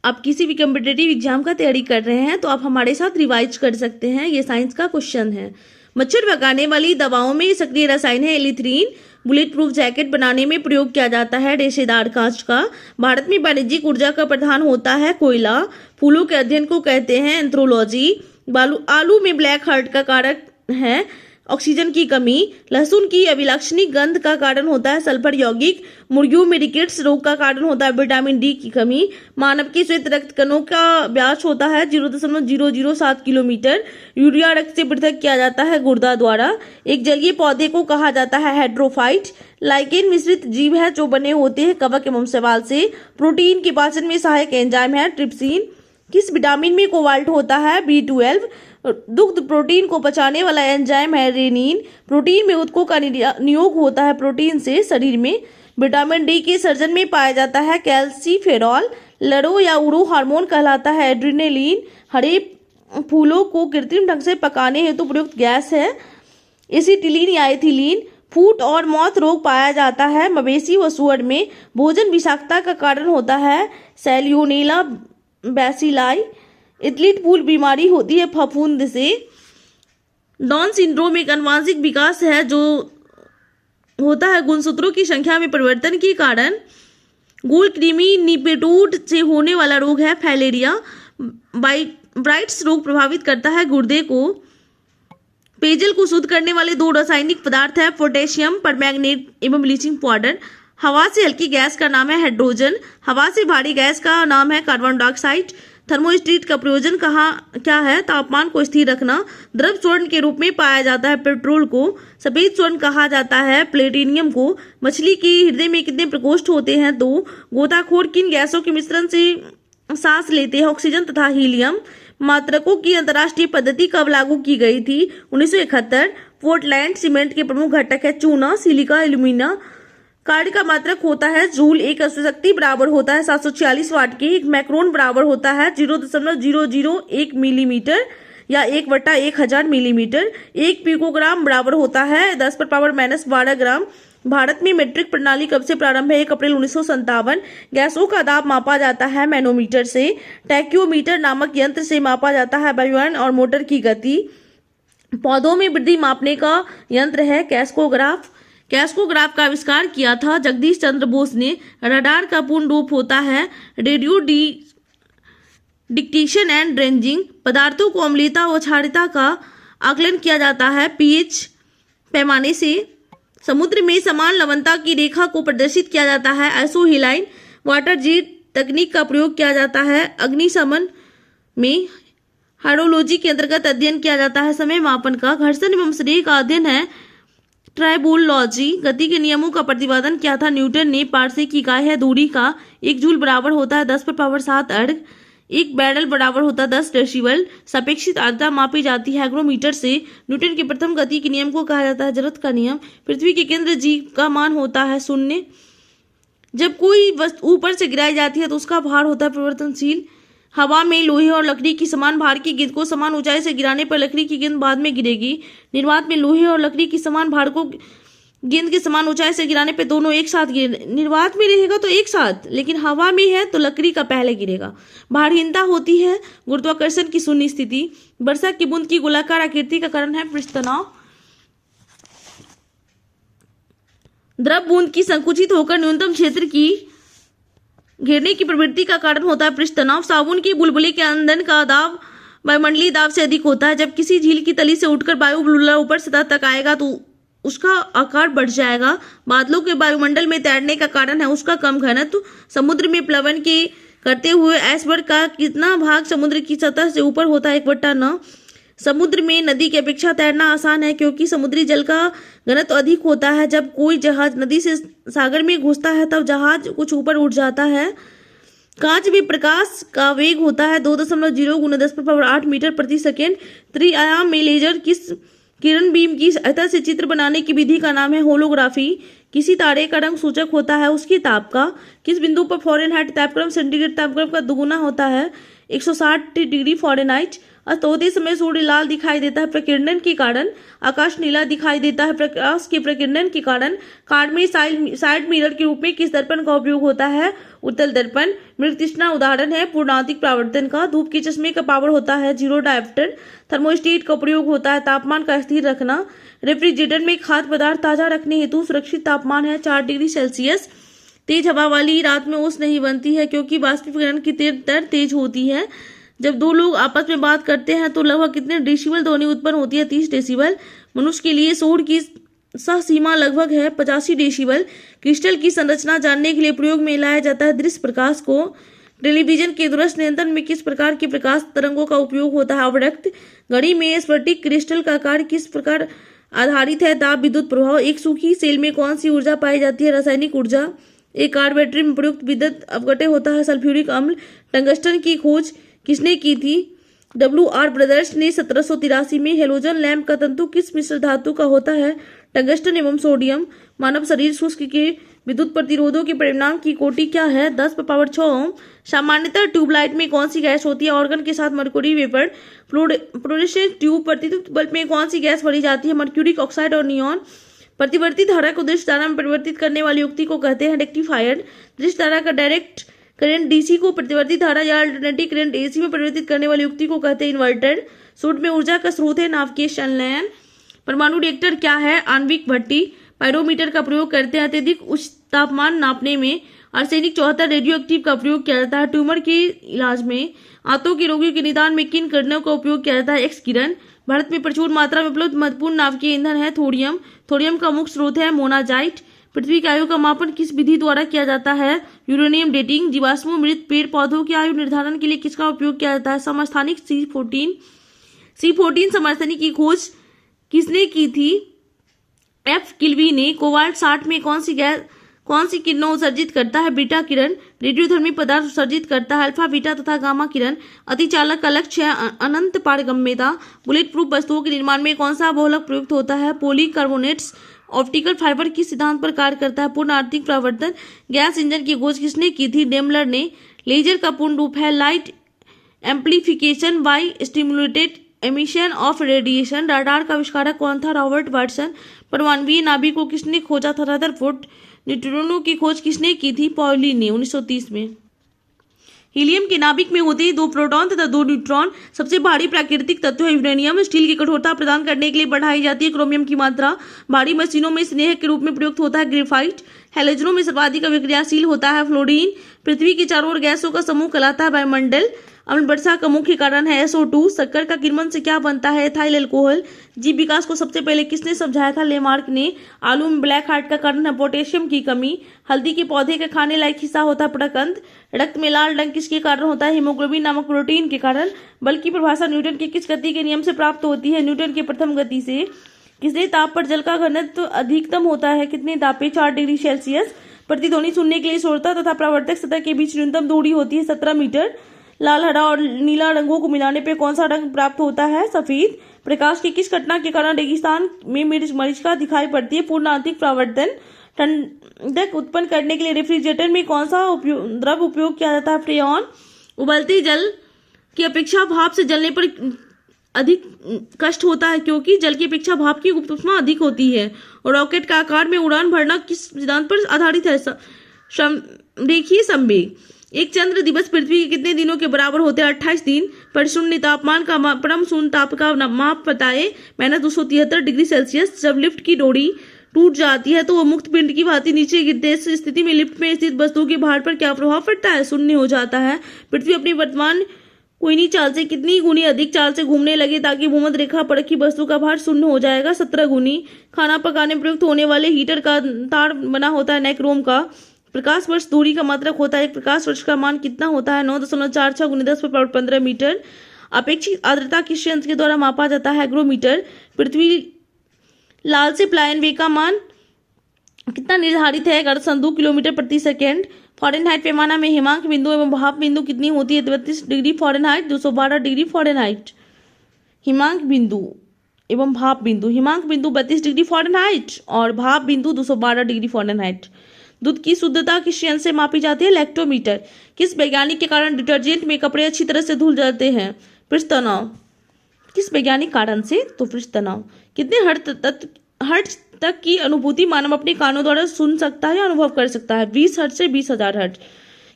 आप किसी भी कम्पिटेटिव एग्जाम का तैयारी कर रहे हैं तो आप हमारे साथ रिवाइज कर सकते हैं। ये साइंस का क्वेश्चन है। मच्छर भगाने वाली दवाओं में सक्रिय रसायन है एलिथ्रीन। बुलेट प्रूफ जैकेट बनाने में प्रयोग किया जाता है रेशेदार कांच का। भारत में वाणिज्यिक ऊर्जा का प्रधान होता है कोयला। फूलों के अध्ययन को कहते हैं एंथ्रोलॉजी। आलू में ब्लैक हार्ट का कारक है ऑक्सीजन की कमी। लहसुन की अभिलक्षणी गंध का कारण होता है सल्फर यौगिक। मुर्गियों में रिकेट्स रोग का कारण होता है विटामिन डी की कमी। मानव के श्वेत रक्त कणों का व्यास होता है 0.007 किलोमीटर। यूरिया रक्त से पृथक किया जाता है गुर्दा द्वारा। एक जलीय पौधे को कहा जाता है हेट्रोफाइट। लाइकेन मिश्रित जीव है जो बने होते हैं कवक एवं शैवाल से। प्रोटीन के पाचन में सहायक एंजाइम है ट्रिप्सिन। किस विटामिन में कोबाल्ट होता है B12। दुग्ध प्रोटीन को पचाने वाला एंजाइम है रेनिन। प्रोटीन में उत्कों का नियोग होता है प्रोटीन से शरीर में। विटामिन डी के सर्जन में पाया जाता है कैल्सीफेरॉल। लड़ो या उड़ो हार्मोन कहलाता है एड्रिनेलिन। हरे फूलों को कृत्रिम ढंग से पकाने हेतु प्रयुक्त गैस है एसिटिलीन या एथिलीन। फूट और मौत रोग पाया जाता है मवेशी व सूअर में। भोजन विषाक्तता का कारण होता है सैल्योनेला बैसिलाई। एथलीट पूल बीमारी होती है फफूंद से। डाउन सिंड्रोम एक आनुवंशिक विकास है जो होता है गुणसूत्रों की संख्या में परिवर्तन के कारण। गोल कृमि निपेटोड से होने वाला रोग है फाइलेरिया। ब्राइट्स रोग प्रभावित करता है गुर्दे को। पेयजल को शुद्ध करने वाले दो रासायनिक पदार्थ है पोटेशियम परमैंगनेट एवं ब्लीचिंग पाउडर। हवा से हल्की गैस का नाम है हाइड्रोजन। हवा से भारी गैस का नाम है कार्बन डाइऑक्साइड। थर्मोस्टेट का प्रयोजन क्या है तापमान को स्थिर रखना। द्रव स्वर्ण के रूप में पाया जाता है पेट्रोल को। सफेद स्वर्ण कहा जाता है प्लेटिनियम को। मछली के हृदय में कितने प्रकोष्ठ होते हैं 2। गोताखोर किन गैसों के मिश्रण से सांस लेते हैं ऑक्सीजन तथा हीलियम। मात्रकों की अंतर्राष्ट्रीय पद्धति कब लागू की गई थी 1971। पोर्टलैंड सीमेंट के प्रमुख घटक है चूना सिलिका एल्यूमिना। कार्ड का मात्रक होता है जूल। एक अश्वशक्ति बराबर होता है 746 वाट के। एक मैक्रोन बराबर होता है 0.001 मिलीमीटर या 1/1000 मिलीमीटर। एक पिकोग्राम बराबर होता है 10⁻⁻12 ग्राम। भारत में मीट्रिक प्रणाली कब से प्रारंभ है 1 अप्रैल 1957। गैसों का दाब मापा जाता है मैनोमीटर से। टैक्योमीटर नामक यंत्र से मापा जाता है वायुयान और मोटर की गति। पौधों में वृद्धि मापने का यंत्र है कैस्कोग्राफ। कैस्कोग्राफ का आविष्कार किया था जगदीश चंद्र बोस ने। रडार का पूर्ण रूप होता है रेडियो डिटेक्शन एंड रेंजिंग। पदार्थों को अम्लीयता व क्षारीयता का आकलन किया जाता है pH पैमाने से। समुद्र में समान लवणता की रेखा को प्रदर्शित किया जाता है आइसोहेलाइन वाटर जेट तकनीक का प्रयोग किया जाता है अग्निशमन में। हाइड्रोलॉजी के अंतर्गत अध्ययन किया जाता है समय मापन का। घर्षण एवं श्रेय का अध्ययन है ट्राइबोलॉजी। गति के नियमों का प्रतिपादन किया था न्यूटन ने। पारसेक की इकाई है दूरी का। 1 जूल बराबर होता है 10⁻7 अर्ग। एक बैरल बराबर होता है 10 डेसिबल। सापेक्षिक आर्द्रता मापी जाती है हाइग्रोमीटर से। न्यूटन के प्रथम गति के नियम को कहा जाता है जरूरत का नियम। पृथ्वी के केंद्र जी का मान होता है 0। जब कोई वस्तु ऊपर से गिराई जाती है तो उसका भार होता है परिवर्तनशील। हवा में लोहे और लकड़ी की समान भार की गेंद को समान ऊंचाई से गिराने पर लकड़ी की गेंद बाद में गिरेगी। निर्वात में लोहे और लकड़ी की समान भार को गेंद के समान ऊंचाई से गिराने पे दोनों एक साथ गिरे। निर्वात में रहेगा तो एक साथ, लेकिन हवा में है तो लकड़ी का पहले गिरेगा। भारहीनता होती है गुरुत्वाकर्षण की शून्य स्थिति। वर्षा की बूंद की गोलाकार आकृति का कारण है पृष्ठ तनाव। द्रव बूंद की संकुचित होकर न्यूनतम क्षेत्र की घेरने की प्रवृत्ति का कारण होता है पृष्ठ तनाव। साबुन के बुलबुले के ईंधन का दाब वायुमंडलीय दाब से अधिक होता है। जब किसी झील की तली से उठकर वायु बुलबुला ऊपर सतह तक आएगा तो उसका आकार बढ़ जाएगा। बादलों के वायुमंडल में तैरने का कारण है उसका कम घनत्व। समुद्र में प्लवन के करते हुए आइसबर्ग का कितना भाग समुद्र की सतह से ऊपर होता है 1/9। समुद्र में नदी की अपेक्षा तैरना आसान है क्योंकि समुद्री जल का घनत्व अधिक होता है। जब कोई जहाज नदी से सागर में घुसता है तब जहाज कुछ ऊपर उठ जाता है। कांच में प्रकाश का वेग होता है 2.0 × 10⁸ मीटर प्रति सेकेंड। त्रिआयाम में लेजर किस किरण बीम की सहायता से चित्र बनाने की विधि का नाम है होलोग्राफी। किसी तारे का रंग सूचक होता है उसके ताप का। किस बिंदु पर फ़ारेनहाइट तापक्रम सेंटीग्रेड तापक्रम का दोगुना होता है 160 डिग्री फ़ारेनहाइट। अस्तोदय समय सूर्य लाल दिखाई देता है प्रकीर्णन के कारण, आकाश नीला दिखाई देता है प्रकाश के प्रकीर्णन के कारण। कार में साइड मिरर के रूप में किस दर्पण का उपयोग होता है? उत्तल दर्पण। मृगतृष्णा उदाहरण है पूर्णांतिक परावर्तन का। धूप के चश्मे का पावर होता है 0 डायोप्टर। थर्मोस्टेट का प्रयोग होता है तापमान का स्थिर रखना। रेफ्रिजरेटर में खाद्य पदार्थ ताजा रखने हेतु सुरक्षित तापमान है 4 डिग्री सेल्सियस। तेज हवा वाली रात में ओस नहीं बनती है क्योंकि वाष्पीकरण की दर तेज होती है। जब दो लोग आपस में बात करते हैं तो लगभग कितने डेसिबल ध्वनि उत्पन्न होती है? 30 डेसिबल। मनुष्य के लिए शोर की सह सीमा लगभग है 85 डेसिबल। क्रिस्टल की संरचना जानने के लिए प्रयोग में लाया जाता है दृश्य प्रकाश को। टेलीविजन के दूरस्थ नियंत्रण में किस प्रकार के प्रकाश तरंगों का उपयोग होता है? अवरक्त। घड़ी में स्फटिक क्रिस्टल का आकार किस प्रकार आधारित है? दाब विद्युत प्रभाव। एक सूखी सेल में कौन सी ऊर्जा पाई जाती है? रासायनिक ऊर्जा। एक कार बैटरी में प्रयुक्त विद्युत अपघट्य होता है सल्फ्यूरिक अम्ल। टंगस्टन की खोज किसने की थी? WR ब्रदर्स ने 1783 में। हेलोजन लैंप का तंतु किस मिश्र धातु का होता है? टंगस्टन एवं सोडियम। मानव शरीर शुष्क के विद्युत प्रतिरोधों के परिणाम की कोटि क्या है? 10⁻6 ओम। सामान्यतः ट्यूबलाइट में कौन सी गैस होती है? ऑर्गन के साथ मर्क्यूरी वेपर। फ्लोरेसेंट ट्यूब प्रतिदीप्त बल्ब में कौन सी गैस भरी जाती है? मर्क्यूरिक ऑक्साइड और नियॉन। प्रतिवर्ती धारा को दृश्य धारा में परिवर्तित करने वाली युक्ति को कहते हैं रेक्टिफायर। दृश्य धारा का डायरेक्ट करंट DC को प्रतिवर्ती धारा या अल्टरनेटिव करंट AC में परिवर्तित करने वाली युक्ति को कहते हैं इन्वर्टर। सूर्य में ऊर्जा का स्रोत है नाभिकीय संलयन। परमाणु रिएक्टर क्या है? आणविक भट्टी। पायरोमीटर का प्रयोग करते हैं अत्यधिक उच्च तापमान नापने में। आर्सेनिक 74 रेडियो एक्टिव का प्रयोग किया जाता है ट्यूमर के इलाज में। आंतों के रोगियों के निदान में किन किरणों का उपयोग किया जाता है? एक्स किरण। भारत में प्रचुर मात्रा में उपलब्ध महत्वपूर्ण नाभिकीय ईंधन है थोरियम। थोरियम का मुख्य स्रोत है मोनाजाइट। पृथ्वी की आयु का मापन किस विधि द्वारा किया जाता है? Uranium dating. जीवाश्मों मृत पेड़ पौधों की आयु निर्धारण के लिए किसका उपयोग किया जाता है? समस्थानिक C14 समस्थानिक की खोज किसने की थी? F किल्वी ने। कोबाल्ट 60 में कौन सी किरणों उत्सर्जित करता है? बीटा किरण। रेडियोधर्मी पदार्थ उत्सर्जित करता है अल्फा, बीटा तथा गामा किरण। अतिचालक का लक्ष्य है अनंत पारगम्यता। बुलेट प्रूफ वस्तुओं के निर्माण में कौन सा बहुलक प्रयुक्त होता है? पॉलीकार्बोनेट्स। ऑप्टिकल फाइबर किस सिद्धांत पर कार्य करता है? पूर्ण आर्थिक परावर्तन। गैस इंजन की खोज किसने की थी? डेमलर ने। लेजर का पूर्ण रूप है light amplification by stimulated emission of radiation. Radar का आविष्कारक कौन था? Robert Watson. परमाणुवीय नाभिक को किसने खोजा था? रदरफोर्ड। न्यूट्रिनो की खोज किसने की थी? पॉली ने 1930 में। हीलियम के नाभिक में होते हैं 2 प्रोटॉन तथा 2 न्यूट्रॉन। सबसे भारी प्राकृतिक तत्व है यूरेनियम। स्टील की कठोरता प्रदान करने के लिए बढ़ाई जाती है क्रोमियम की मात्रा। भारी मशीनों में स्नेहक के रूप में प्रयुक्त होता है ग्रेफाइट। हैलोजनों में सर्वाधिक अभिक्रियाशील होता है फ्लोरीन। पृथ्वी के चारों ओर गैसों का समूह कहलाता है वायुमंडल। अम्ल वर्षा का मुख्य कारण है SO2। शक्कर का किण्वन से क्या बनता है? Ethyl alcohol. जीव विकास को सबसे पहले किसने समझाया था? लेमार्क ने। आलू में ब्लैक हार्ट का कारण है पोटेशियम की कमी। हल्दी के पौधे का खाने लायक हिस्सा होता है प्रकंद। रक्त में लाल रंग किसके कारण होता है? हीमोग्लोबिन नामक प्रोटीन के कारण। बल की परिभाषा न्यूटन के किस गति के नियम से प्राप्त होती है? न्यूटन के प्रथम गति से। कितने ताप पर जल का घनत्व अधिकतम होता है? कितने ताप पे? 4 डिग्री सेल्सियस। प्रतिध्वनि सुनने के लिए श्रोता तथा परावर्तक सतह के बीच न्यूनतम दूरी होती है 17 मीटर। लाल, हरा और नीला रंगों को मिलाने पर कौन सा रंग प्राप्त होता है? सफेद। प्रकाश की किस घटना के कारण रेगिस्तान में मरीचिका दिखाई पड़ती है? पूर्णांतिक परावर्तन। ठंडक उत्पन्न करने के लिए रेफ्रिजरेटर में कौन सा द्रव उपयोग किया जाता है? फ्रेऑन। उबलते जल की अपेक्षा भाप से जलने पर अधिक कष्ट होता है क्योंकि जल की अपेक्षा भाप की गुप्त ऊष्मा अधिक होती है। और रॉकेट का आकार में उड़ान भरना किस सिद्धांत पर आधारित है? देखिए संवेग। एक चंद्र दिवस पृथ्वी के कितने दिनों के बराबर होते हैं? 28 दिन। पर शून्य तापमान का परम शून्य ताप का माप बताए। -273 डिग्री सेल्सियस। जब लिफ्ट की डोरी टूट जाती है तो वो मुक्त पिंड की भांति नीचे गिरते हैं। इस स्थिति में लिफ्ट में स्थित वस्तु के भार पर क्या प्रभाव पड़ता है? शून्य हो जाता है। पृथ्वी अपनी वर्तमान कोयनी चाल से कितनी गुनी अधिक चाल से घूमने लगे ताकि भूमध्य रेखा पर की वस्तु का भार शून्य हो जाएगा? 17 गुनी। खाना पकाने में प्रयुक्त होने वाले हीटर का तार बना होता है नाइक्रोम का। प्रकाश वर्ष दूरी का मात्रक होता है। एक प्रकाश वर्ष का मान कितना होता है? 9.46 × 10⁻15 मीटर। अपेक्षित आर्द्रता किस यंत्र के द्वारा मापा जाता है? हाइग्रोमीटर। पृथ्वी लाल से पलायन वेग का मान कितना निर्धारित है? 1102 किलोमीटर प्रति सेकेंड। फ़ारेनहाइट पैमाना में हिमांक बिंदु एवं भाप बिंदु कितनी होती है? 32 डिग्री फ़ारेनहाइट, 212 डिग्री फ़ारेनहाइट। हिमांक बिंदु एवं भाप बिंदु। हिमांक बिंदु 32 डिग्री फ़ारेनहाइट और भाप बिंदु 212 डिग्री फ़ारेनहाइट। दूध की शुद्धता किस यंत्र से मापी जाती है? लैक्टोमीटर। किस वैज्ञानिक के कारण डिटर्जेंट में कपड़े अच्छी तरह से धुल जाते हैं? पृष्ठ तनाव। किस वैज्ञानिक कारण से? तो पृष्ठ तनाव। कितने हर्ट्ज तक की अनुभूति मानव अपने कानों द्वारा सुन सकता है या अनुभव कर सकता है? 20 हर्ट्ज से 20,000 हर्ट्ज।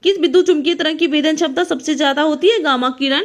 किस विद्युत चुम्बकीय तरंग की वेदन क्षमता सबसे ज्यादा होती है? गामा किरण।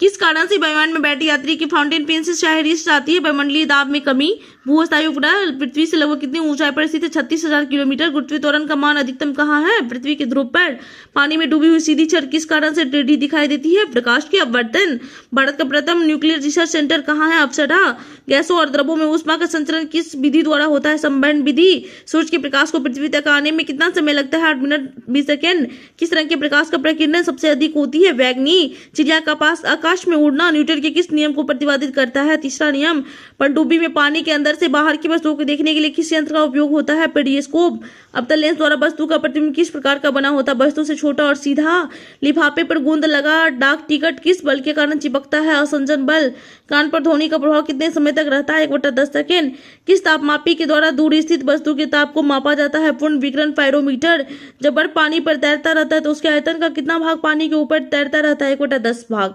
किस कारण से वायुयान में बैठे यात्री की फाउंटेन पेन से स्याही रिस जाती है? वायुमंडलीय दाब में कमी। भूस्थायी उपग्रह पृथ्वी से लगभग कितनी ऊंचाई पर स्थित है? 36,000 किलोमीटर। गुरुत्वीय त्वरण का मान अधिकतम कहाँ है? पृथ्वी के ध्रुव पर। पानी में डूबी हुई सीधी छड़ किस कारण से टेढ़ी दिखाई देती है? प्रकाश के अपवर्तन। भारत का प्रथम न्यूक्लियर रिसर्च सेंटर कहाँ है? अप्सरा। गैसों और द्रवों में ऊष्मा का संचरण किस विधि द्वारा होता है? संवहन विधि। सूर्य के प्रकाश को पृथ्वी तक आने में कितना समय लगता है? 8 मिनट 20 सेकेंड। किस रंग के प्रकाश का प्रकीर्णन सबसे अधिक होती है? बैगनी। चिड़िया का पास आकाश में उड़ना न्यूटन के किस नियम को प्रतिपादित करता है? तीसरा नियम। पनडुब्बी में पानी के अंदर से बाहर की वस्तुओं को देखने के लिए किस यंत्र का उपयोग होता है? पेरिस्कोप। अवतल लेंस द्वारा वस्तु का प्रतिबिंब किस प्रकार का बना होता है? वस्तु से छोटा और सीधा। लिफाफे पर गोंद लगा डाक टिकट किस बल के कारण चिपकता है? असंजन बल। कान पर ध्वनि का प्रभाव कितने समय तक रहता है? 1/10 सेकेंड। किस तापमापी के द्वारा दूर स्थित वस्तु के ताप को मापा जाता है? पूर्ण विकिरण पायरोमीटर। जब बर्फ पानी पर तैरता रहता है तो उसके आयतन का कितना भाग पानी के ऊपर तैरता रहता है? 1/10 भाग।